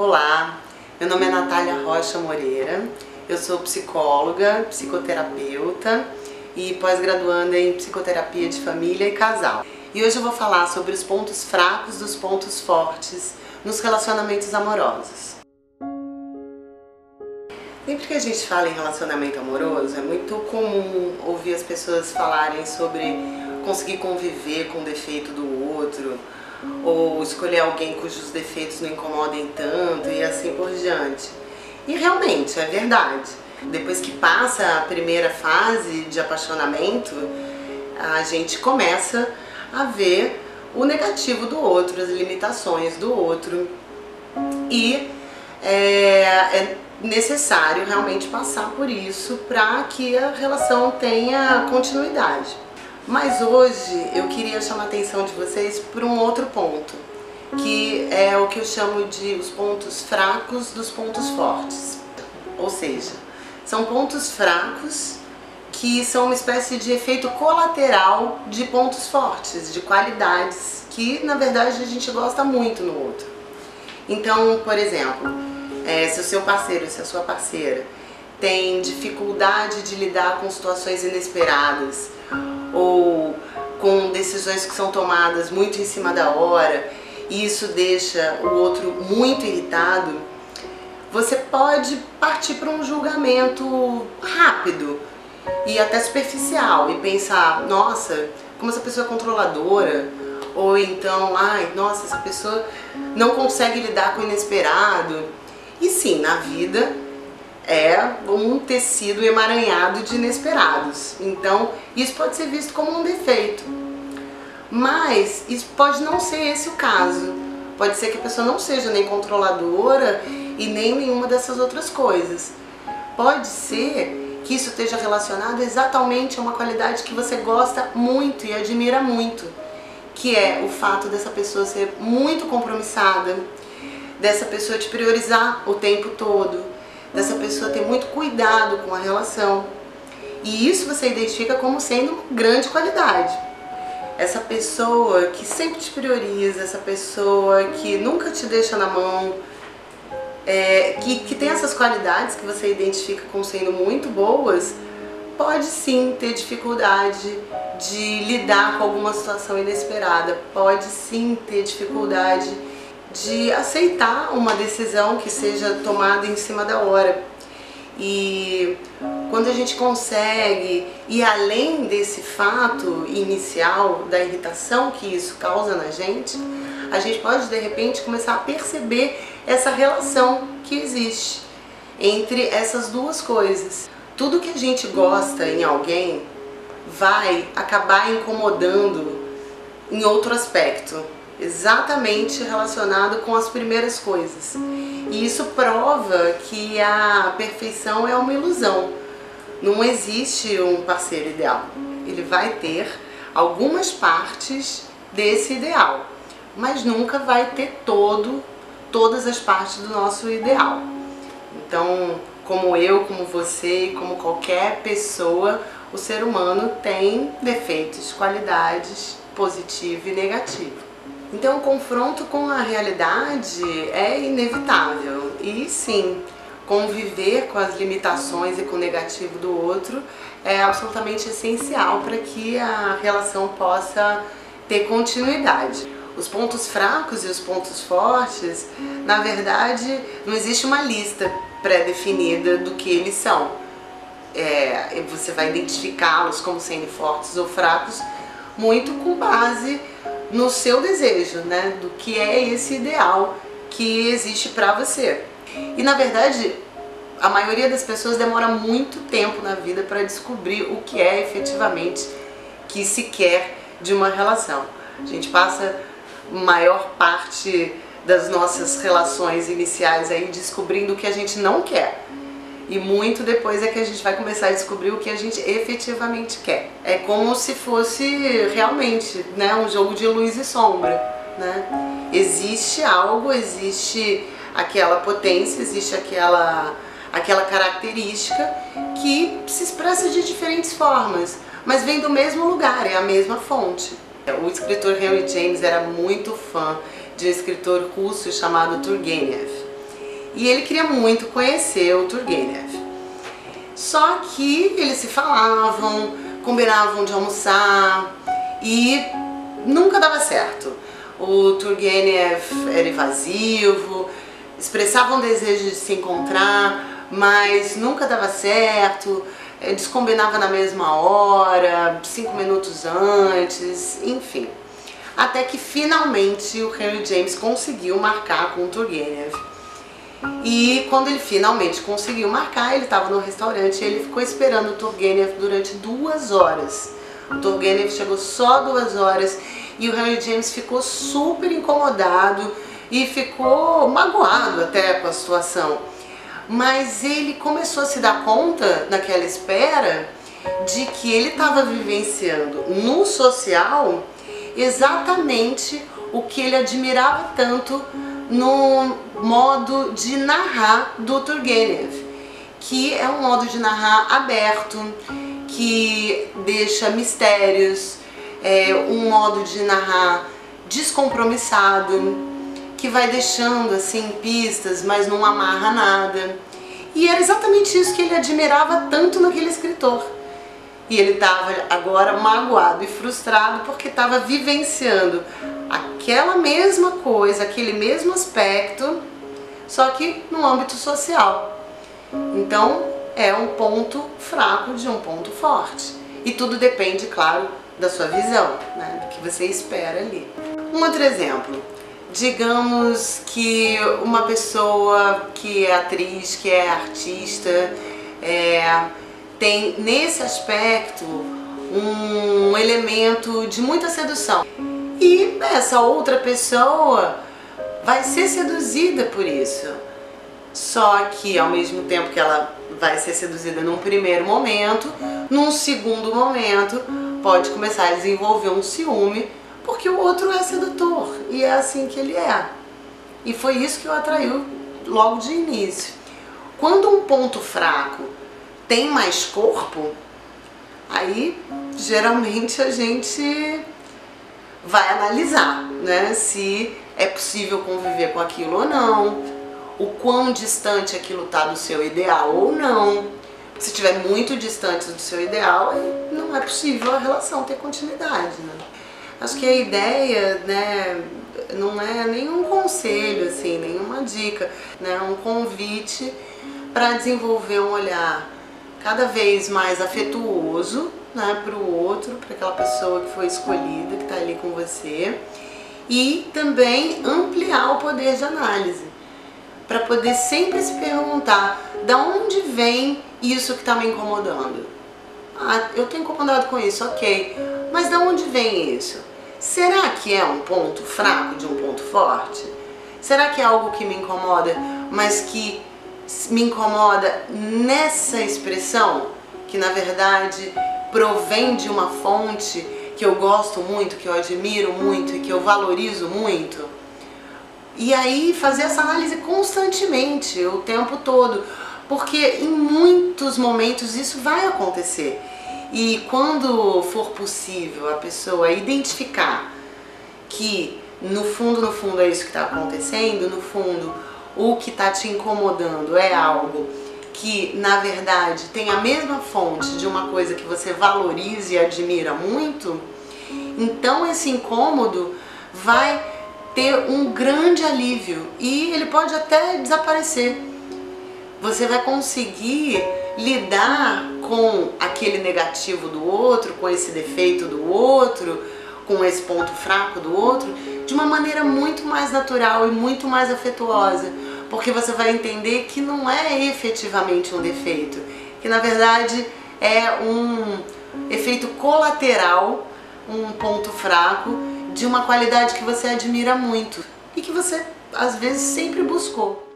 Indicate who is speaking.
Speaker 1: Olá, meu nome é Natália Rocha Moreira, eu sou psicóloga, psicoterapeuta e pós-graduanda em psicoterapia de família e casal. E hoje eu vou falar sobre os pontos fracos dos pontos fortes nos relacionamentos amorosos. Sempre que a gente fala em relacionamento amoroso, é muito comum ouvir as pessoas falarem sobre conseguir conviver com o defeito do outro, ou escolher alguém cujos defeitos não incomodem tanto e assim por diante. E realmente, é verdade. Depois que passa a primeira fase de apaixonamento, a gente começa a ver o negativo do outro, as limitações do outro. E é necessário realmente passar por isso para que a relação tenha continuidade. Mas hoje eu queria chamar a atenção de vocês para um outro ponto, que é o que eu chamo de os pontos fracos dos pontos fortes. Ou seja, são pontos fracos que são uma espécie de efeito colateral de pontos fortes, de qualidades que na verdade a gente gosta muito no outro. Então, por exemplo, se o seu parceiro, se a sua parceira tem dificuldade de lidar com situações inesperadas ou com decisões que são tomadas muito em cima da hora e isso deixa o outro muito irritado, você pode partir para um julgamento rápido e até superficial e pensar, nossa, como essa pessoa é controladora, ou então, ai, nossa, essa pessoa não consegue lidar com o inesperado. E sim, na vida é um tecido emaranhado de inesperados. Então, isso pode ser visto como um defeito. Mas isso pode não ser esse o caso. Pode ser que a pessoa não seja nem controladora e nem nenhuma dessas outras coisas. Pode ser que isso esteja relacionado exatamente a uma qualidade que você gosta muito e admira muito, que é o fato dessa pessoa ser muito compromissada, dessa pessoa te priorizar o tempo todo, dessa pessoa ter muito cuidado com a relação. E isso você identifica como sendo uma grande qualidade. Essa pessoa que sempre te prioriza, essa pessoa que nunca te deixa na mão, que tem essas qualidades que você identifica como sendo muito boas, pode sim ter dificuldade de lidar com alguma situação inesperada, pode sim ter dificuldade de aceitar uma decisão que seja tomada em cima da hora. E quando a gente consegue ir além desse fato inicial da irritação que isso causa na gente, a gente pode de repente começar a perceber essa relação que existe entre essas duas coisas. Tudo que a gente gosta em alguém vai acabar incomodando em outro aspecto, exatamente relacionado com as primeiras coisas. E isso prova que a perfeição é uma ilusão. Não existe um parceiro ideal. Ele vai ter algumas partes desse ideal, mas nunca vai ter todas as partes do nosso ideal. Então, como eu, como você, como qualquer pessoa, o ser humano tem defeitos, qualidades, positivo e negativo. Então o confronto com a realidade é inevitável e sim, conviver com as limitações e com o negativo do outro é absolutamente essencial para que a relação possa ter continuidade. Os pontos fracos e os pontos fortes, na verdade, não existe uma lista pré-definida do que eles são. Você vai identificá-los como sendo fortes ou fracos muito com base no seu desejo, né, do que é esse ideal que existe para você. E na verdade, a maioria das pessoas demora muito tempo na vida para descobrir o que é efetivamente que se quer de uma relação. A gente passa a maior parte das nossas relações iniciais aí descobrindo o que a gente não quer. E muito depois é que a gente vai começar a descobrir o que a gente efetivamente quer. É como se fosse realmente, né, um jogo de luz e sombra, né? Existe algo, existe aquela potência, existe aquela característica que se expressa de diferentes formas, mas vem do mesmo lugar, é a mesma fonte. O escritor Henry James era muito fã de um escritor russo chamado Turgenev. e ele queria muito conhecer o Turgenev. Só que eles se falavam, combinavam de almoçar e nunca dava certo. O Turgenev era evasivo, expressava um desejo de se encontrar, mas nunca dava certo, descombinava na mesma hora, 5 minutos antes, enfim. Até que finalmente o Henry James conseguiu marcar com o Turgenev. E quando ele finalmente conseguiu marcar, ele estava no restaurante e ele ficou esperando o Turgenev durante 2 horas. O Turgenev chegou só 2 horas e o Henry James ficou super incomodado e ficou magoado até com a situação. Mas ele começou a se dar conta, naquela espera, de que ele estava vivenciando no social exatamente o que ele admirava tanto no modo de narrar do Turgenev, que é um modo de narrar aberto, que deixa mistérios, um modo de narrar descompromissado, que vai deixando assim pistas, mas não amarra nada. E era exatamente isso que ele admirava tanto naquele escritor. E ele estava agora magoado e frustrado porque estava vivenciando aquela mesma coisa, aquele mesmo aspecto, só que no âmbito social. Então é um ponto fraco de um ponto forte. E tudo depende, claro, da sua visão, né, do que você espera ali. Um outro exemplo. Digamos que uma pessoa que é atriz, que é artista, tem nesse aspecto um elemento de muita sedução. E essa outra pessoa vai ser seduzida por isso. Só que ao mesmo tempo que ela vai ser seduzida num primeiro momento, num segundo momento pode começar a desenvolver um ciúme, porque o outro é sedutor e é assim que ele é. E foi isso que o atraiu logo de início. Quando um ponto fraco tem mais corpo, aí geralmente a gente vai analisar, né, se é possível conviver com aquilo ou não, o quão distante aquilo está do seu ideal ou não. Se estiver muito distante do seu ideal, aí não é possível a relação ter continuidade, né? Acho que a ideia, né, não é nenhum conselho, assim, nenhuma dica, né, um convite para desenvolver um olhar cada vez mais afetuoso, né, para o outro, para aquela pessoa que foi escolhida, que está ali com você, e também ampliar o poder de análise, para poder sempre se perguntar: da onde vem isso que está me incomodando? Ah, eu estou incomodado com isso, ok, mas da onde vem isso? Será que é um ponto fraco de um ponto forte? Será que é algo que me incomoda, mas que me incomoda nessa expressão, que na verdade provém de uma fonte que eu gosto muito, que eu admiro muito e que eu valorizo muito? E aí fazer essa análise constantemente, o tempo todo, porque em muitos momentos isso vai acontecer. E quando for possível a pessoa identificar que no fundo é isso que está acontecendo, no fundo o que está te incomodando é algo que na verdade tem a mesma fonte de uma coisa que você valoriza e admira muito, então esse incômodo vai ter um grande alívio e ele pode até desaparecer. Você vai conseguir lidar com aquele negativo do outro, com esse defeito do outro, com esse ponto fraco do outro, de uma maneira muito mais natural e muito mais afetuosa, porque você vai entender que não é efetivamente um defeito, que na verdade é um efeito colateral, um ponto fraco de uma qualidade que você admira muito e que você às vezes sempre buscou.